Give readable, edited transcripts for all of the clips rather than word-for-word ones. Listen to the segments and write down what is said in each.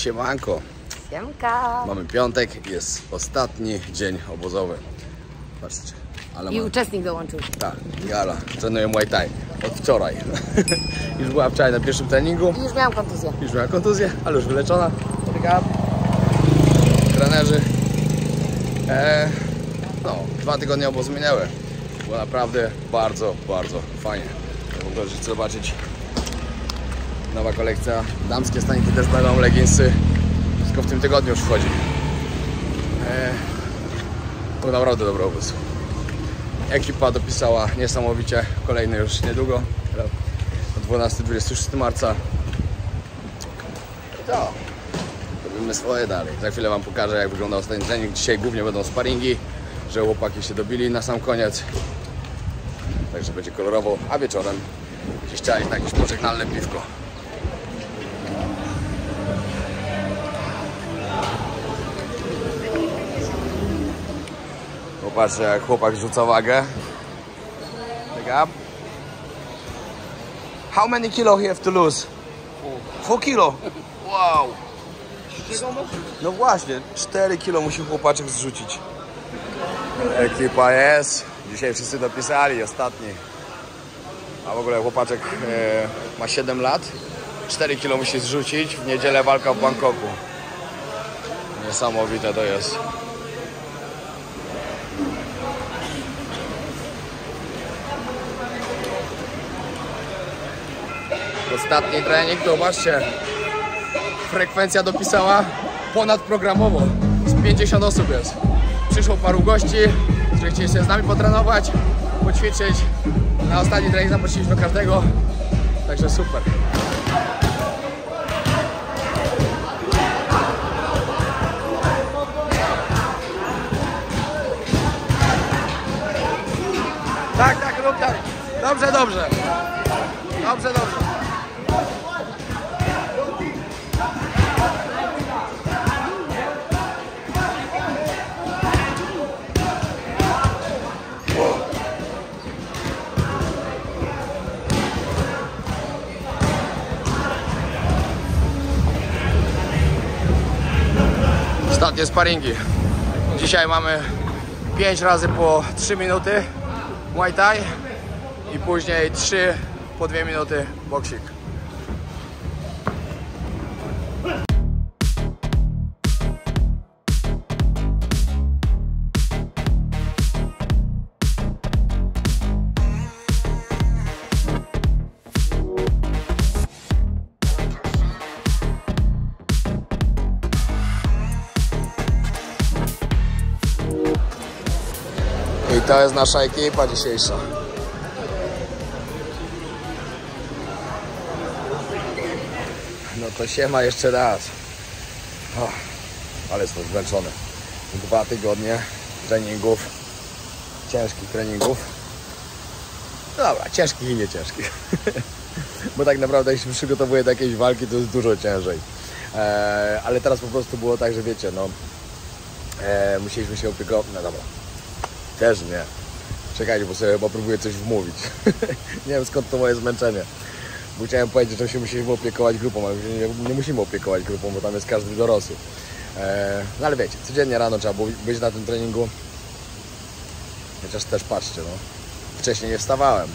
Siemanko. Siemka. Mamy piątek, jest ostatni dzień obozowy. Patrzcie. Ale I uczestnik dołączył. Tak, Gala. Trenuję Muay Thai od wczoraj. Już była wczoraj na pierwszym treningu. I już miałam kontuzję. Już miała kontuzję, ale już wyleczona. Trenerzy. No, 2 tygodnie obozu minęły. Było naprawdę bardzo, bardzo fajnie. Mogę zobaczyć. Nowa kolekcja. Damskie staniki też będą, leginsy. Wszystko w tym tygodniu już wchodzi. Był naprawdę dobry obóz. Ekipa dopisała niesamowicie. Kolejny już niedługo. 12-26 marca. I to. Robimy swoje dalej. Za chwilę wam pokażę, jak wygląda ostatni trening. Dzisiaj głównie będą sparingi, że chłopaki się dobili na sam koniec. Także będzie kolorowo, a wieczorem gdzieś trzeba iść na jakieś pożegnalne piwko. Popatrzcie, jak chłopak rzuca wagę. Pick up. How many kilo he have to lose? 4 kilo. Wow. No właśnie, 4 kilo musi chłopaczek zrzucić. Ekipa jest. Dzisiaj wszyscy dopisali, ostatni. A w ogóle chłopaczek ma 7 lat. 4 kilo musi zrzucić. W niedzielę walka w Bangkoku. Niesamowite to jest. Ostatni trening, to zobaczcie. Frekwencja dopisała ponadprogramowo. Z 50 osób jest. Przyszło paru gości, którzy chcieli się z nami potrenować, poćwiczyć. Na ostatni trening zaprosiliśmy każdego. Także super. Tak, rób tak. Dobrze. Dobrze. Ostatnie sparingi. Dzisiaj mamy 5 razy po 3 minuty Muay Thai i później 3 po 2 minuty boksik. I to jest nasza ekipa dzisiejsza. No to siema jeszcze raz. Ale jestem zmęczony. 2 tygodnie treningów. Ciężkich treningów. No dobra, ciężkich i nieciężkich. Bo tak naprawdę jak się przygotowuję do jakiejś walki, to jest dużo ciężej. Ale teraz po prostu było tak, że wiecie, no musieliśmy się opiekować. No dobra. Też nie. Czekajcie, bo sobie chyba próbuję coś wmówić. Nie wiem, skąd to moje zmęczenie. Bo chciałem powiedzieć, że się musimy opiekować grupą, ale nie musimy opiekować grupą, bo tam jest każdy dorosły. No ale wiecie, codziennie rano trzeba było być na tym treningu. Chociaż też patrzcie, no. Wcześniej nie wstawałem.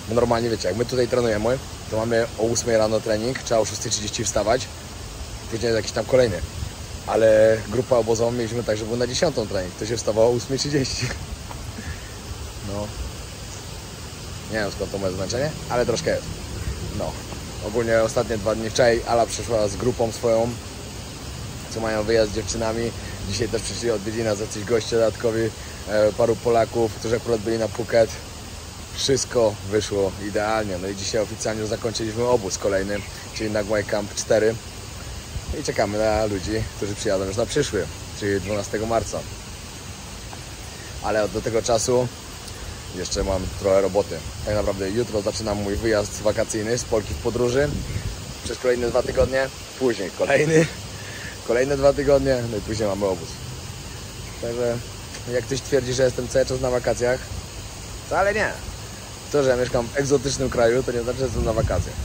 Bo normalnie wiecie, jak my tutaj trenujemy, to mamy o 8 rano trening, trzeba o 6:30 wstawać. Później jest jakiś tam kolejny. Ale grupa obozową mieliśmy tak, że był na 10 trening. To się wstawało o 8:30. No. Nie wiem, skąd to moje zmęczenie, ale troszkę jest. No. Ogólnie ostatnie 2 dni. Wczoraj Ala przyszła z grupą swoją, co mają wyjazd z dziewczynami. Dzisiaj też przyszli odwiedzić nas jacyś goście dodatkowi, paru Polaków, którzy akurat byli na Phuket. Wszystko wyszło idealnie. No i dzisiaj oficjalnie już zakończyliśmy obóz kolejny, czyli Nagway Camp 4. I czekamy na ludzi, którzy przyjadą już na przyszły, czyli 12 marca. Ale do tego czasu jeszcze mam trochę roboty. Tak naprawdę jutro zaczynam mój wyjazd wakacyjny z Polki w podróży. Przez kolejne 2 tygodnie, później kolejne 2 tygodnie, no i później mamy obóz. Także jak ktoś twierdzi, że jestem cały czas na wakacjach, wcale nie. To, że ja mieszkam w egzotycznym kraju, to nie znaczy, że jestem na wakacjach.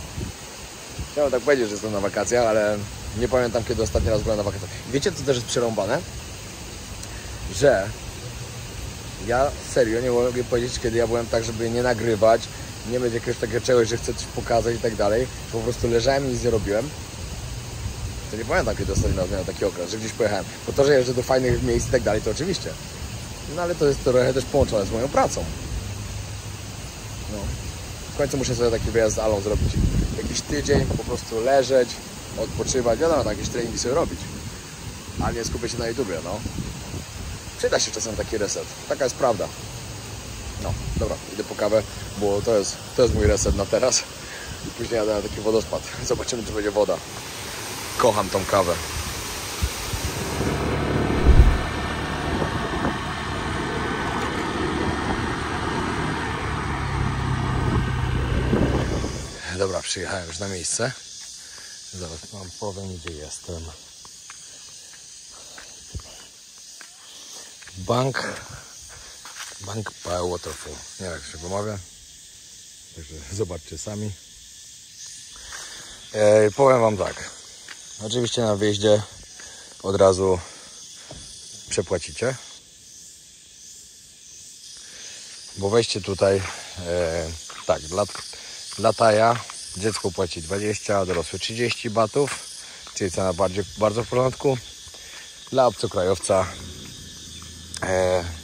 Chciałem tak powiedzieć, że jestem na wakacjach, ale Nie pamiętam, kiedy ostatni raz byłem na wakacjach. Wiecie, co też jest przerąbane? Że ja serio nie mogę powiedzieć, kiedy ja byłem tak, żeby nie nagrywać, nie mieć jakiegoś takiego czegoś, że chcę coś pokazać i tak dalej. Po prostu leżałem i nic nie robiłem. To nie pamiętam, kiedy ostatni raz miałem taki okres, że gdzieś pojechałem. Bo to, że jeżdżę do fajnych miejsc i tak dalej, to oczywiście. No ale to jest trochę też połączone z moją pracą. No. W końcu muszę sobie taki wyjazd z Alą zrobić. Jakiś tydzień, po prostu leżeć, odpoczywać. Wiadomo, tak, jakieś treningi sobie robić. A nie skupię się na YouTubie, no. Przyda się czasem taki reset. Taka jest prawda. No, dobra, idę po kawę, bo to jest mój reset na teraz. I później jadę na taki wodospad. Zobaczymy, czy będzie woda. Kocham tą kawę. Dobra, przyjechałem już na miejsce. Zaraz powiem, gdzie jestem. Bank Pile Waterfall. Nie wiem, jak się wymawia. Także zobaczcie sami. Powiem wam tak. Oczywiście na wjeździe od razu przepłacicie. Bo wejście tutaj tak, dla taja dziecko płaci 20, a dorosły 30 batów. Czyli cena bardzo w porządku. Dla obcokrajowca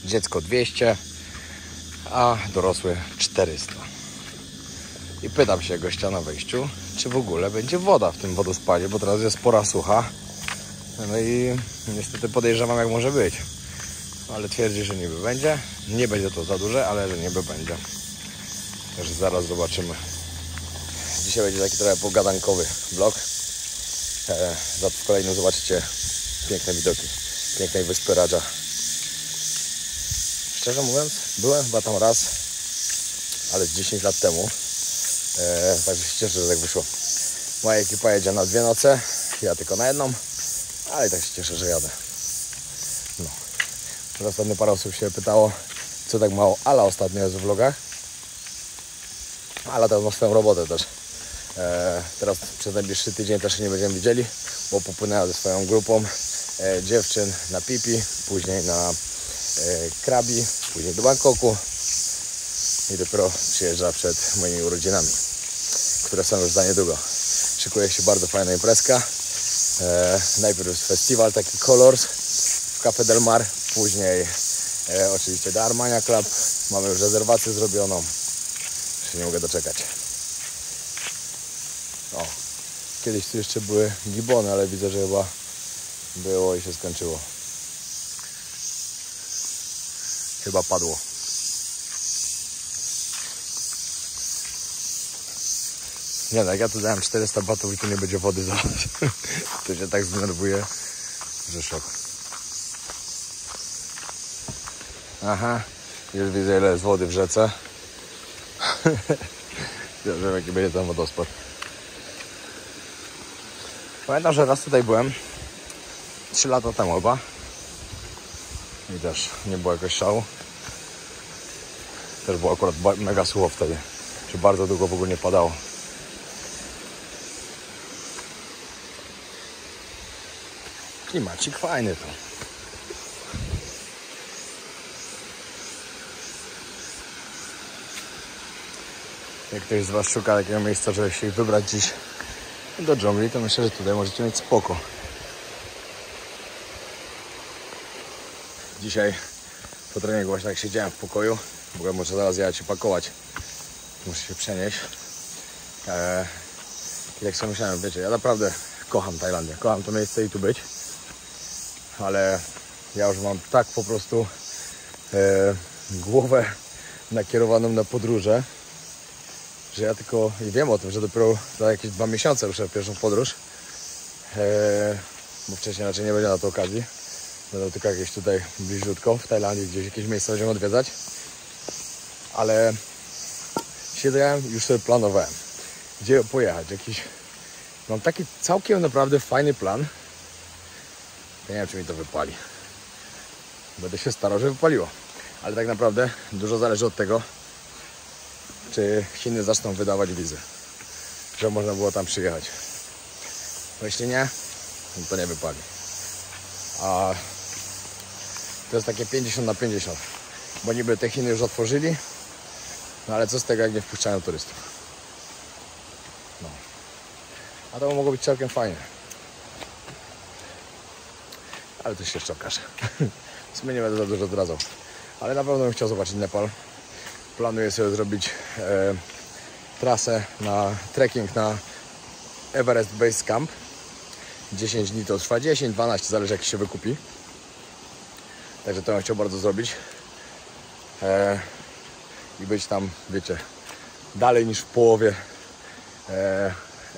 dziecko 200, a dorosły 400. I pytam się gościa na wejściu, czy w ogóle będzie woda w tym wodospadzie, bo teraz jest pora sucha. No i niestety podejrzewam, jak może być. Ale twierdzi, że niby będzie. Nie będzie to za duże, ale że niby będzie. Także zaraz zobaczymy. Dzisiaj będzie taki trochę pogadankowy vlog. Za w kolejnym zobaczycie piękne widoki pięknej wyspy Raja. Szczerze mówiąc, byłem chyba tam raz, ale z 10 lat temu. Także się cieszę, że tak wyszło. Moja ekipa jedzie na 2 noce, ja tylko na jedną, ale i tak się cieszę, że jadę. No. Ostatnio parę osób się pytało, co tak mało Ala ostatnio jest w vlogach. Ala teraz ma swoją robotę też. Teraz przez najbliższy tydzień też się nie będziemy widzieli, bo popłynęła ze swoją grupą dziewczyn na Pipi, później na Krabi, później do Bangkoku i dopiero przyjeżdża przed moimi urodzinami, które są już za niedługo. Szykuje się bardzo fajna imprezka. Najpierw jest festiwal taki Colors w Café del Mar, później oczywiście do Armania Club. Mamy już rezerwację zrobioną. Się nie mogę doczekać. O, kiedyś tu jeszcze były gibony, ale widzę, że chyba było i się skończyło. Chyba padło. Nie no, jak ja tu dałem 400 batów i tu nie będzie wody zaraz, to się tak zdenerwuje, że szok. Aha, już widzę, ile jest wody w rzece. Ja wiem, jaki będzie ten wodospad. Pamiętam, że raz tutaj byłem 3 lata temu chyba i też nie było jakoś szału. Też było akurat mega sucho wtedy, czy bardzo długo w ogóle nie padało. Klimacik fajny tu. Jak ktoś z was szuka takiego miejsca, żeby się wybrać dziś do dżungli, to myślę, że tutaj możecie mieć spoko. Dzisiaj po treningu właśnie tak siedziałem w pokoju, w ogóle muszę zaraz jechać się pakować. Muszę się przenieść. I tak sobie myślałem, wiecie, ja naprawdę kocham Tajlandię, kocham to miejsce i tu być. Ale ja już mam tak po prostu głowę nakierowaną na podróże, że ja tylko i wiem o tym, że dopiero za jakieś 2 miesiące ruszę w pierwszą podróż, bo wcześniej raczej nie będzie na to okazji. Będą tylko jakieś tutaj bliziutko w Tajlandii, gdzieś jakieś miejsca będziemy odwiedzać. Ale siedziałem, już sobie planowałem, gdzie pojechać. Mam taki całkiem naprawdę fajny plan. Ja nie wiem, czy mi to wypali. Będę się starał, żeby wypaliło. Ale tak naprawdę dużo zależy od tego, czy Chiny zaczną wydawać wizy, żeby można było tam przyjechać. Bo jeśli nie, to nie wypali. A to jest takie 50/50, bo niby te Chiny już otworzyli, no ale co z tego, jak nie wpuszczają turystów. No. A to mogło być całkiem fajne. Ale to się jeszcze okaże. W sumie nie będę za dużo zdradzał. Ale na pewno bym chciał zobaczyć Nepal. Planuję sobie zrobić trasę na trekking na Everest Base Camp. 10 dni to trwa, 10-12, zależy jak się wykupi. Także to bym chciał bardzo zrobić. I być tam, wiecie, dalej niż w połowie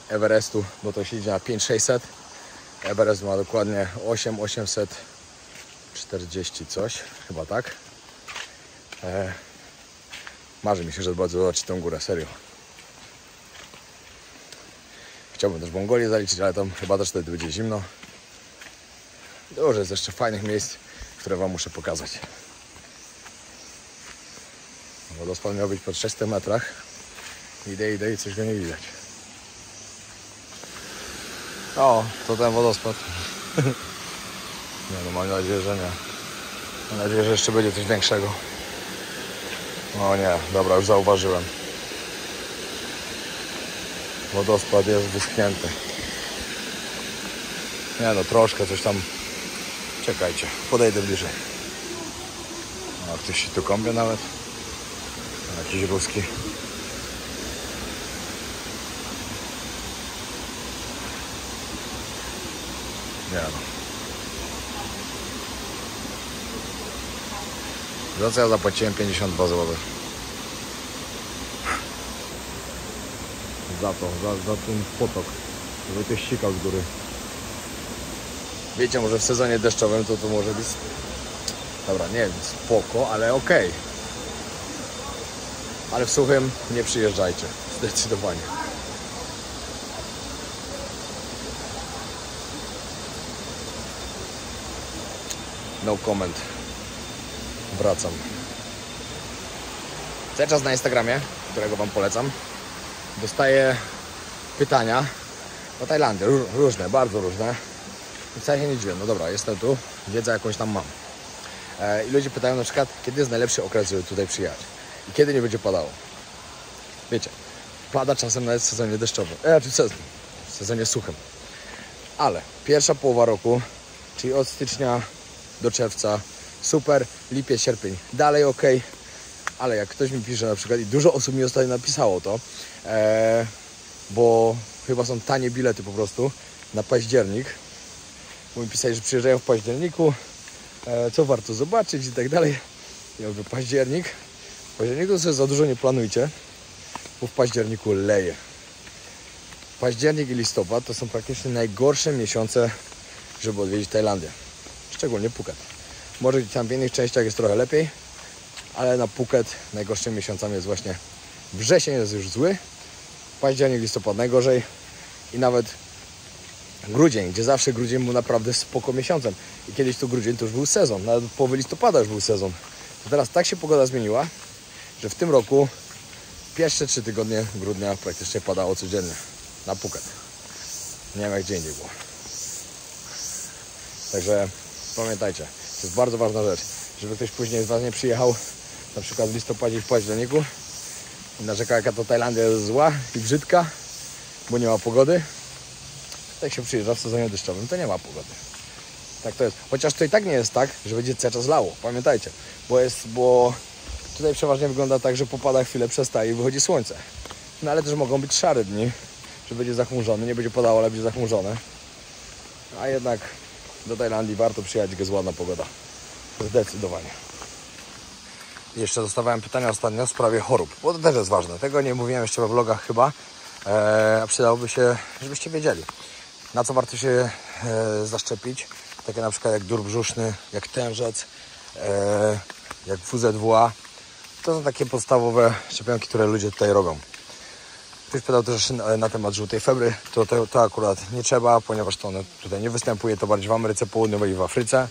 Everestu, bo to się idzie na 5600. Everest ma dokładnie 8840 coś, chyba tak. Marzy mi się, że bardzo zobaczyć tę górę, serio. Chciałbym też Mongolię zaliczyć, ale tam chyba też wtedy będzie zimno. Dużo jest jeszcze fajnych miejsc, które wam muszę pokazać. Wodospad miał być po 300 metrach. Idę i coś go nie widać. O, to ten wodospad. Nie no, mam nadzieję, że nie. Mam nadzieję, że jeszcze będzie coś większego. O nie, dobra, już zauważyłem. Wodospad jest wyschnięty. Nie no, troszkę coś tam. Czekajcie, podejdę bliżej. O, ktoś się tu kąpie nawet. Jakiś ruski. Nie no. Za co ja zapłaciłem 52 zł. Za to, za ten potok, żeby ktoś ścikał z góry. Wiecie, może w sezonie deszczowym to może być... Dobra, nie wiem, spoko, ale okej. Ale w suchym nie przyjeżdżajcie, zdecydowanie. No comment. Wracam. Cały czas na Instagramie, którego wam polecam, dostaję pytania o Tajlandię, różne, bardzo różne. I wcale się nie dziwię, no dobra, jestem tu, wiedzę jakąś tam mam. I ludzie pytają na przykład, kiedy jest najlepszy okres, żeby tutaj przyjechać i kiedy nie będzie padało. Wiecie, pada czasem nawet w sezonie deszczowym, w sezonie suchym. Ale pierwsza połowa roku, czyli od stycznia do czerwca, super, lipiec, sierpień, dalej ok. Ale jak ktoś mi pisze na przykład, i dużo osób mi ostatnio napisało to, bo chyba są tanie bilety po prostu na październik, bo mi pisali, że przyjeżdżają w październiku, co warto zobaczyć i tak dalej. Ja mówię, październik? W październiku sobie za dużo nie planujcie, bo w październiku leje. Październik i listopad to są praktycznie najgorsze miesiące, żeby odwiedzić Tajlandię. Szczególnie Phuket. Może tam w innych częściach jest trochę lepiej, ale na Phuket najgorszymi miesiącami jest właśnie wrzesień, jest już zły, październik, listopad najgorzej i nawet grudzień, gdzie zawsze grudzień był naprawdę spoko miesiącem. I kiedyś to grudzień to już był sezon, nawet w połowie listopada już był sezon. To teraz tak się pogoda zmieniła, że w tym roku pierwsze 3 tygodnie grudnia praktycznie padało codziennie na Phuket. Nie wiem jak gdzie indziej było. Także pamiętajcie, to jest bardzo ważna rzecz, żeby ktoś później z was nie przyjechał na przykład w listopadzie i w październiku i narzekał, jaka to Tajlandia jest zła i brzydka, bo nie ma pogody. Jak się przyjeżdża w sezonie deszczowym, to nie ma pogody. Tak to jest. Chociaż to i tak nie jest tak, że będzie cały czas lało. Pamiętajcie, bo tutaj przeważnie wygląda tak, że popada chwilę, przestaje i wychodzi słońce. No ale też mogą być szare dni, że będzie zachmurzony, nie będzie padało, ale będzie zachmurzone. A jednak do Tajlandii warto przyjechać, gdzie jest ładna pogoda. Zdecydowanie. Jeszcze dostawałem pytania ostatnio w sprawie chorób, bo to też jest ważne. Tego nie mówiłem jeszcze we vlogach chyba, a przydałoby się, żebyście wiedzieli, na co warto się zaszczepić. Takie na przykład jak dur brzuszny, jak tężec, jak WZWA. To są takie podstawowe szczepionki, które ludzie tutaj robią. Ktoś pytał też na temat żółtej febry. To akurat nie trzeba, ponieważ to one tutaj nie występuje. To bardziej w Ameryce Południowej i w Afryce.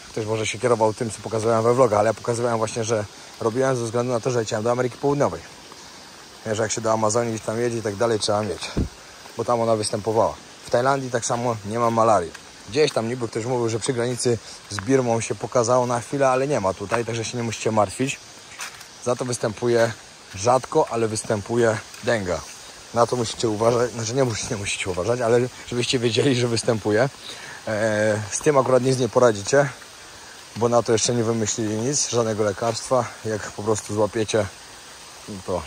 Ktoś może się kierował tym, co pokazywałem we vlogach, ale ja pokazywałem właśnie, że robiłem ze względu na to, że leciałem do Ameryki Południowej. Że jak się do Amazonii gdzieś tam jedzie i tak dalej, trzeba mieć. Bo tam ona występowała. W Tajlandii tak samo nie ma malarii. Gdzieś tam niby ktoś mówił, że przy granicy z Birmą się pokazało na chwilę, ale nie ma tutaj, także się nie musicie martwić. Za to występuje rzadko, ale występuje denga. Na to musicie uważać, znaczy nie musicie uważać, ale żebyście wiedzieli, że występuje. Z tym akurat nic nie poradzicie, bo na to jeszcze nie wymyślili nic, żadnego lekarstwa. Jak po prostu złapiecie, to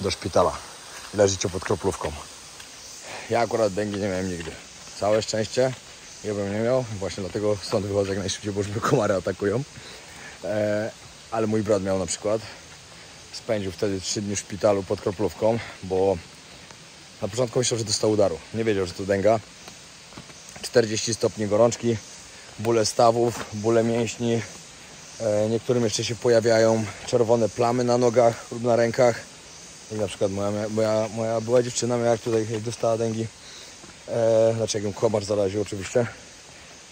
do szpitala. Leżycie pod kroplówką. Ja akurat dengi nie miałem nigdy. Całe szczęście, ja bym nie miał. Właśnie dlatego stąd wychodzę jak najszybciej, bo już mnie komary atakują. Ale mój brat miał na przykład. Spędził wtedy 3 dni w szpitalu pod kroplówką, bo na początku myślał, że dostał udaru. Nie wiedział, że to denga. 40 stopni gorączki, bóle stawów, bóle mięśni. Niektórym jeszcze się pojawiają czerwone plamy na nogach lub na rękach. I na przykład moja była dziewczyna miała tutaj, jak dostała dengi. Znaczy jak ją komar zaraził oczywiście.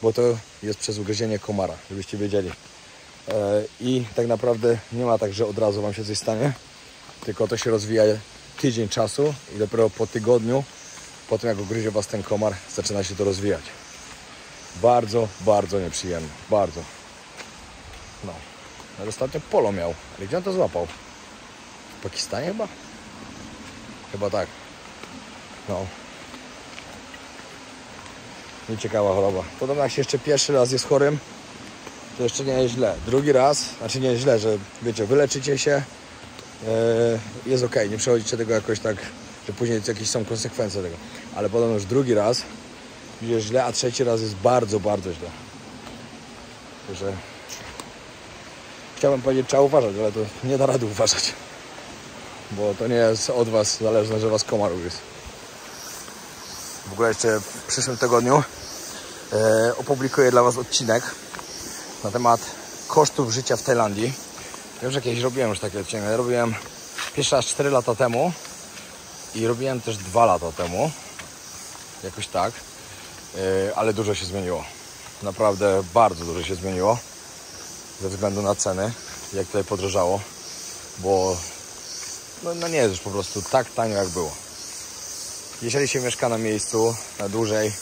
Bo to jest przez ugryzienie komara, żebyście wiedzieli. I tak naprawdę nie ma tak, że od razu wam się coś stanie. Tylko to się rozwija tydzień czasu i dopiero po tygodniu, po tym jak ugryzie was ten komar, zaczyna się to rozwijać. Bardzo, bardzo nieprzyjemne. Bardzo. No. Ale ostatnio polo miał. Ale gdzie on to złapał? W Pakistanie chyba? Chyba tak. No. Nieciekawa choroba. Podobno jak się jeszcze pierwszy raz jest chorym, to jeszcze nie jest źle. Drugi raz, znaczy nie jest źle, że wiecie, wyleczycie się, jest ok, nie przechodzicie tego jakoś tak, że później jakieś są konsekwencje tego. Ale podobno już drugi raz jest źle, a trzeci raz jest bardzo, bardzo źle. Także chciałbym powiedzieć, trzeba uważać, ale to nie da rady uważać. Bo to nie jest od was zależne, że was komar ugryzł. W ogóle jeszcze w przyszłym tygodniu opublikuję dla was odcinek na temat kosztów życia w Tajlandii. Wiem, że kiedyś robiłem już takie odcinek. Robiłem pierwszy raz 4 lata temu i robiłem też 2 lata temu. Jakoś tak. Ale dużo się zmieniło. Naprawdę bardzo dużo się zmieniło. Ze względu na ceny, jak tutaj podrożało. Bo no nie jest już po prostu tak tanio jak było. Jeżeli się mieszka na miejscu na dłużej,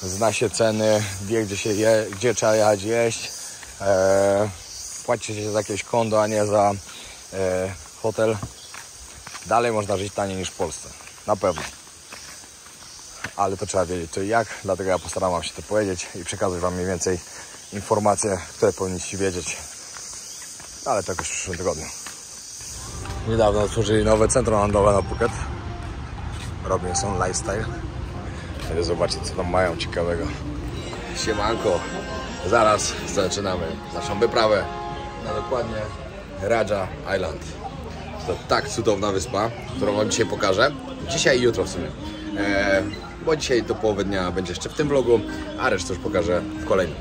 zna się ceny, wie gdzie się je, gdzie trzeba jechać jeść, płaci się za jakieś kondo, a nie za hotel, dalej można żyć taniej niż w Polsce. Na pewno. Ale to trzeba wiedzieć co i jak, dlatego ja postaram wam się to powiedzieć i przekazać wam mniej więcej informacje, które powinniście wiedzieć. Ale to jakoś w przyszłym tygodniu. Niedawno otworzyli nowe centrum handlowe na Phuket. Robinson Lifestyle. Zobaczcie co tam mają ciekawego. Siemanko. Zaraz zaczynamy naszą wyprawę na dokładnie Raja Island. To tak cudowna wyspa, którą wam dzisiaj pokażę. Dzisiaj i jutro w sumie. Bo dzisiaj do połowy dnia będzie jeszcze w tym vlogu, a resztę już pokażę w kolejnym.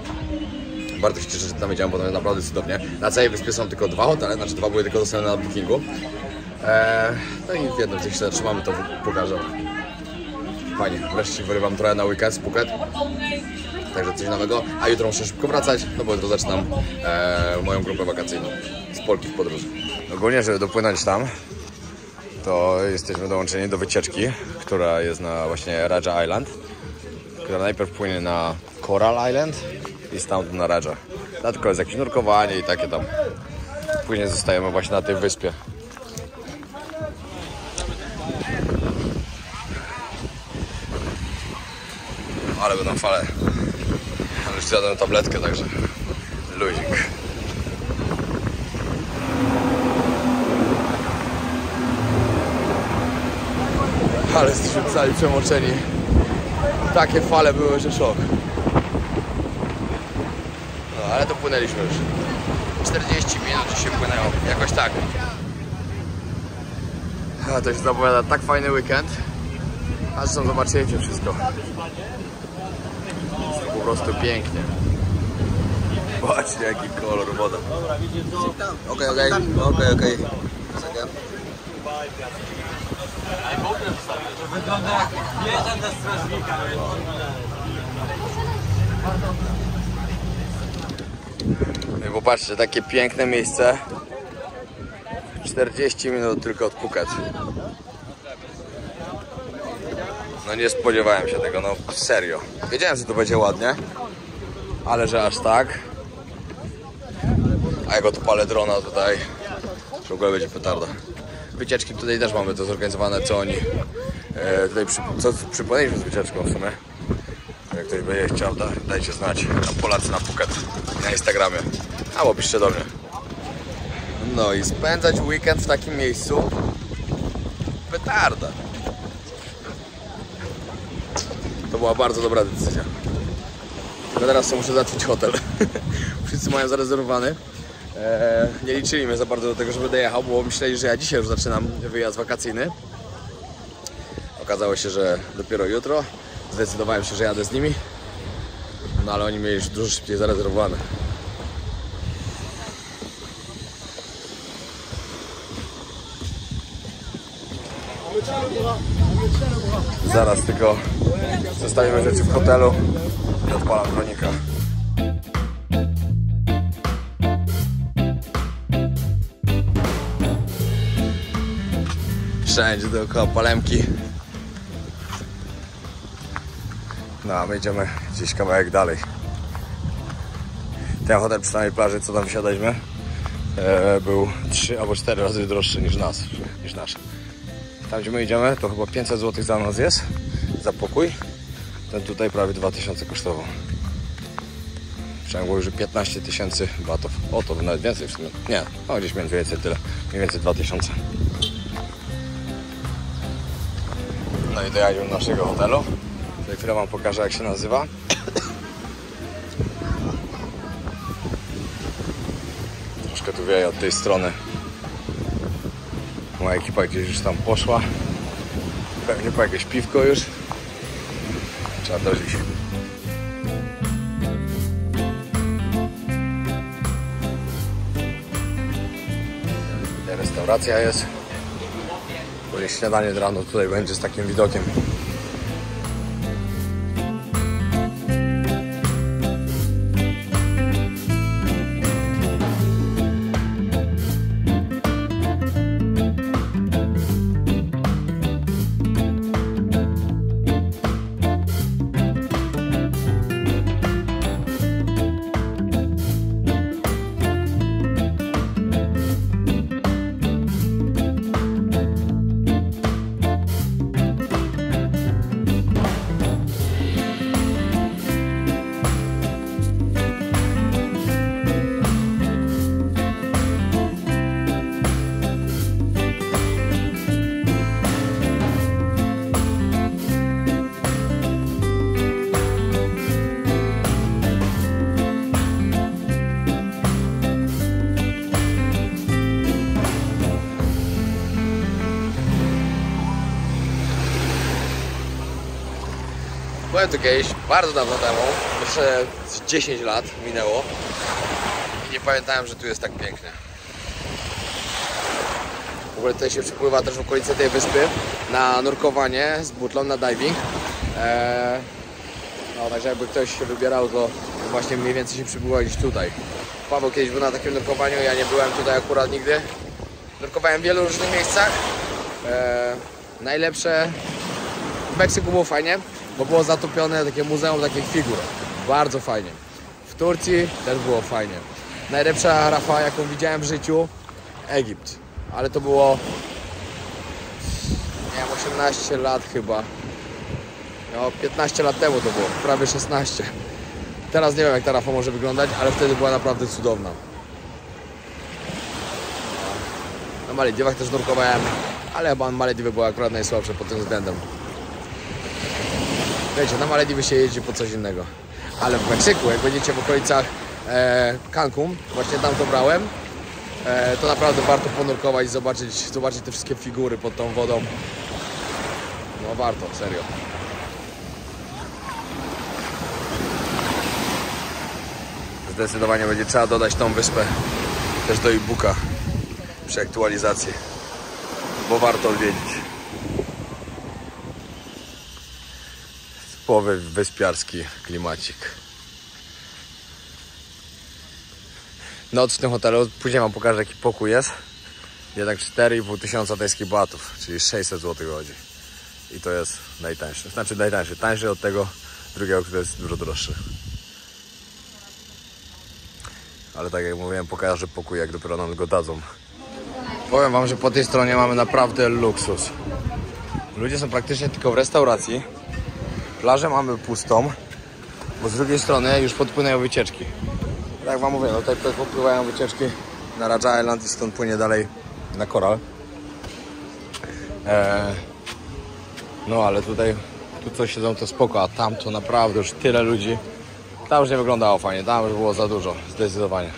Bardzo się cieszę, że tam wiedziałem, bo to jest naprawdę cudownie. Na całej wyspie są tylko 2 hotele, znaczy 2 były tylko dostępne na bookingu. No i w jednym z nich się zatrzymamy, to pokażę. Fajnie, wreszcie wyrywam trochę na weekend z Phuket. Także coś nowego, a jutro muszę szybko wracać, no bo jutro zaczynam moją grupę wakacyjną z Polki w podróży. Ogólnie, żeby dopłynąć tam, to jesteśmy dołączeni do wycieczki, która jest na właśnie Raja Island, która najpierw płynie na Coral Island i stamtąd na Raja. Dlatego jest jakieś nurkowanie i takie tam. Później zostajemy właśnie na tej wyspie. Ale będą fale. Ale już zjadłem tabletkę, także luzik. Ale jesteśmy cali przemoczeni. Takie fale były, że szok. No ale to płynęliśmy już. 40 minut dzisiaj płynęło, jakoś tak. A to się zapowiada tak fajny weekend. A zresztą zobaczycie wszystko. Po prostu pięknie. Patrzcie jaki kolor woda. Okej. To wygląda jak wieża ze strażnika. No i popatrzcie, takie piękne miejsce. 40 minut tylko od Phuket. No nie spodziewałem się tego, no serio. Wiedziałem, że to będzie ładnie, ale że aż tak. A jak odpalę drona tutaj, w ogóle będzie petarda. Wycieczki tutaj też mamy to zorganizowane, co oni tutaj przypomnieliśmy z wycieczką w sumie. Jak ktoś będzie chciał, dajcie znać. Polacy na Phuket na Instagramie. Albo piszcie do mnie. No i spędzać weekend w takim miejscu, petarda. To była bardzo dobra decyzja. Tylko teraz muszę załatwić hotel. Wszyscy mają zarezerwowany. Nie liczyli mnie za bardzo do tego, że będę jechał, bo myśleli, że ja dzisiaj już zaczynam wyjazd wakacyjny. Okazało się, że dopiero jutro. Zdecydowałem się, że jadę z nimi. No ale oni mieli już dużo szybciej zarezerwowane. Zaraz tylko zostawimy rzeczy w hotelu i odpalam dronika. Wszędzie dookoła palemki. No a my idziemy gdzieś kawałek dalej. Ten hotel przy samej plaży, co tam wysiadaliśmy, był 3 albo 4 razy droższy niż nasz. Tam gdzie my idziemy, to chyba 500 zł za noc jest, za pokój. Ten tutaj prawie 2000 kosztował. Przynajmniej już 15 000 batów. O, to nawet więcej w sumie. Nie, no gdzieś mniej więcej tyle. Mniej więcej 2000. No i dojechaliśmy do naszego hotelu. Za chwilę wam pokażę, jak się nazywa. Troszkę tu wieje od tej strony. Moja ekipa gdzieś już tam poszła. Pewnie po jakieś piwko już. Trzeba dojść. Tutaj restauracja jest. Później śniadanie rano tutaj będzie z takim widokiem. Byłem tu kiedyś, bardzo dawno temu, myślę z 10 lat minęło i nie pamiętałem, że tu jest tak pięknie. W ogóle tutaj się przypływa też w okolicy tej wyspy na nurkowanie z butlą, na diving. No także jakby ktoś się wybierał, to właśnie mniej więcej się przypływa gdzieś tutaj. Paweł kiedyś był na takim nurkowaniu, ja nie byłem tutaj akurat nigdy. Nurkowałem w wielu różnych miejscach. Najlepsze w Meksyku było fajnie, bo było zatopione takie muzeum takich figur. Bardzo fajnie. W Turcji też było fajnie. Najlepsza rafa, jaką widziałem w życiu, Egipt. Ale to było, miałem 18 lat chyba. No 15 lat temu to było, prawie 16. Teraz nie wiem, jak ta rafa może wyglądać, ale wtedy była naprawdę cudowna. Na Malediwach też nurkowałem, ale chyba Malediwy były akurat najsłabsze pod tym względem. Wiecie, na Malediwy się jeździ po coś innego. Ale w Meksyku, jak będziecie w okolicach Cancun, właśnie tam to brałem, to naprawdę warto ponurkować i zobaczyć te wszystkie figury pod tą wodą. No warto, serio. Zdecydowanie będzie trzeba dodać tą wyspę też do e-booka przy aktualizacji, bo warto odwiedzić. Typowy wyspiarski klimacik. Noc w tym hotelu, później wam pokażę, jaki pokój jest. Jednak 4500 tajskich batów, czyli 600 zł chodzi. I to jest najtańszy. Znaczy najtańszy. Tańszy od tego drugiego, który jest dużo droższy. Ale tak jak mówiłem, pokażę pokój, jak dopiero nam go dadzą. Powiem wam, że po tej stronie mamy naprawdę luksus. Ludzie są praktycznie tylko w restauracji. Plażę mamy pustą, bo z drugiej strony już podpłynają wycieczki. Tak jak wam mówię, no tutaj podpływają wycieczki na Raja Island i stąd płynie dalej na Coral. No ale tutaj, tu co siedzą to spoko, a tam to naprawdę już tyle ludzi. Tam już nie wyglądało fajnie, tam już było za dużo, zdecydowanie.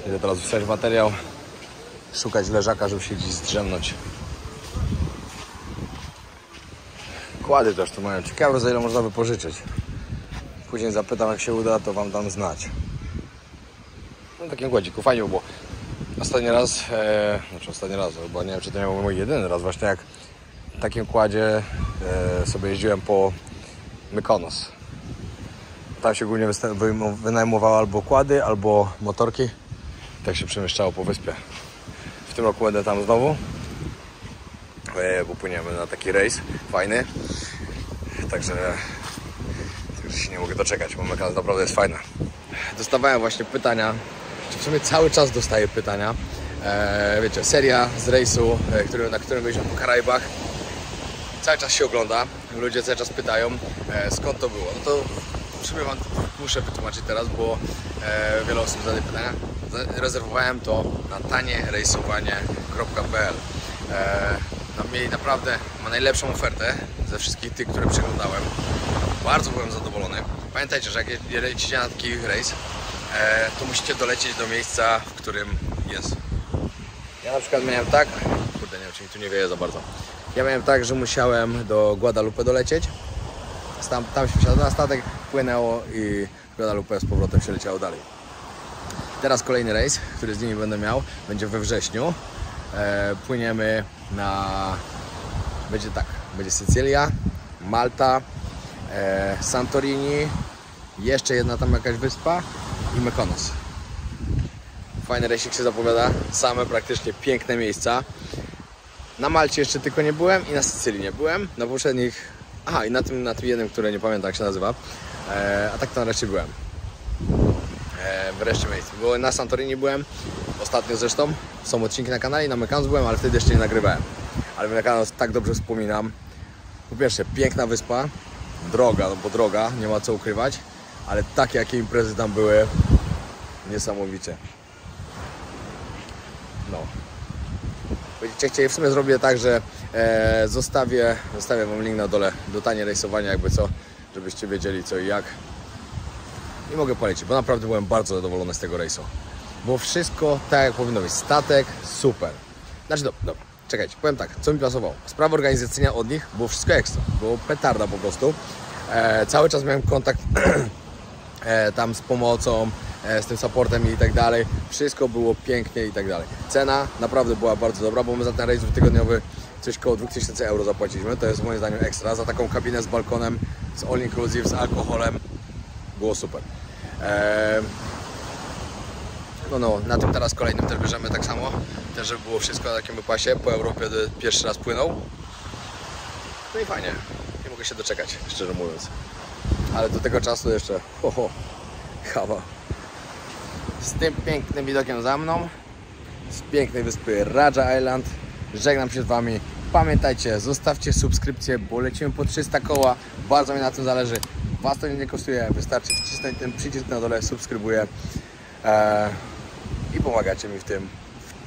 Idę teraz wstać materiał, szukać leżaka, żeby się gdzieś zdrzemnąć. Kłady też tu mają, ciekawe za ile można wypożyczyć. Później zapytam, jak się uda, to wam dam znać. No takim kładziku, fajnie by było. Ostatni raz, bo nie wiem, czy to miał mój jedyny raz, właśnie jak w takim kładzie sobie jeździłem po Mykonos. Tam się głównie wynajmowało albo kłady, albo motorki. Tak się przemieszczało po wyspie. W tym roku będę tam znowu, bo płyniemy na taki rejs fajny. Także się nie mogę doczekać, bo Mykonos naprawdę jest fajna. Dostawałem właśnie pytania, czy w sumie cały czas dostaję pytania. Wiecie, seria z rejsu, na którym byliśmy po Karaibach. Cały czas się ogląda, ludzie cały czas pytają, skąd to było. No to w sumie wam muszę wytłumaczyć teraz, bo wiele osób zadaje pytania. Rezerwowałem to na tanierejsowanie.pl. Mieli naprawdę najlepszą ofertę ze wszystkich tych, które przeglądałem. Bardzo byłem zadowolony. Pamiętajcie, że jak lecicie na taki rejs, to musicie dolecieć do miejsca, w którym jest. Ja na przykład miałem tak, kurde, nie wiem, czy mi tu nie wieje za bardzo. Ja miałem tak, że musiałem do Guadalupe dolecieć. Tam się wsiadło na statek, płynęło i Guadalupe z powrotem się leciało dalej. Teraz kolejny rejs, który z nimi będę miał, będzie we wrześniu. Płyniemy na... Będzie tak, będzie Sycylia, Malta, Santorini, jeszcze jedna tam jakaś wyspa i Mykonos. Fajny rejsik się zapowiada, same praktycznie piękne miejsca. Na Malcie jeszcze tylko nie byłem i na Sycylii nie byłem. Na poprzednich... Aha, i na tym jednym, które nie pamiętam jak się nazywa. A tak to nareszcie byłem. Wreszcie miejsc. Bo na Santorini byłem ostatnio zresztą. Są odcinki na kanale i na Mykonos byłem, ale wtedy jeszcze nie nagrywałem. Ale Mykonos tak dobrze wspominam. Po pierwsze, piękna wyspa. Droga, no bo droga, nie ma co ukrywać. Ale takie jakie imprezy tam były, niesamowicie. No. Będziecie chcieli, w sumie zrobię tak, że zostawię wam link na dole do tanie rejsowania, jakby co, żebyście wiedzieli co i jak. I mogę polecić, bo naprawdę byłem bardzo zadowolony z tego rejsu. Było wszystko tak jak powinno być. Statek, super. Znaczy dobra, czekajcie, powiem tak, co mi pasowało. Sprawa organizacyjna od nich, było wszystko ekstra. Było petarda po prostu. Cały czas miałem kontakt tam z pomocą, z tym supportem i tak dalej. Wszystko było pięknie i tak dalej. Cena naprawdę była bardzo dobra, bo my za ten rejs dwutygodniowy coś koło 2000 euro zapłaciliśmy. To jest moim zdaniem ekstra. Za taką kabinę z balkonem, z all inclusive, z alkoholem. Było super. No, na tym teraz kolejnym też bierzemy tak samo. Też, żeby było wszystko na takim wypasie. Po Europie pierwszy raz płynął. No i fajnie. Nie mogę się doczekać, szczerze mówiąc. Ale do tego czasu jeszcze kawa. Z tym pięknym widokiem za mną, z pięknej wyspy Raja Island, żegnam się z wami. Pamiętajcie, zostawcie subskrypcję, bo lecimy po 300 koła. Bardzo mi na tym zależy. Was to nie kosztuje, wystarczy wcisnąć ten przycisk na dole, subskrybuję i pomagacie mi w tym,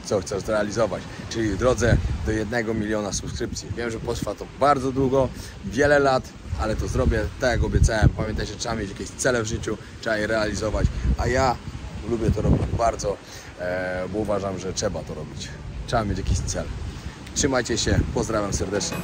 co chcę zrealizować, czyli w drodze do 1 miliona subskrypcji. Wiem, że potrwa to bardzo długo, wiele lat, ale to zrobię tak jak obiecałem. Pamiętajcie, trzeba mieć jakieś cele w życiu, trzeba je realizować, a ja lubię to robić bardzo, bo uważam, że trzeba to robić. Trzeba mieć jakiś cel. Trzymajcie się, pozdrawiam serdecznie.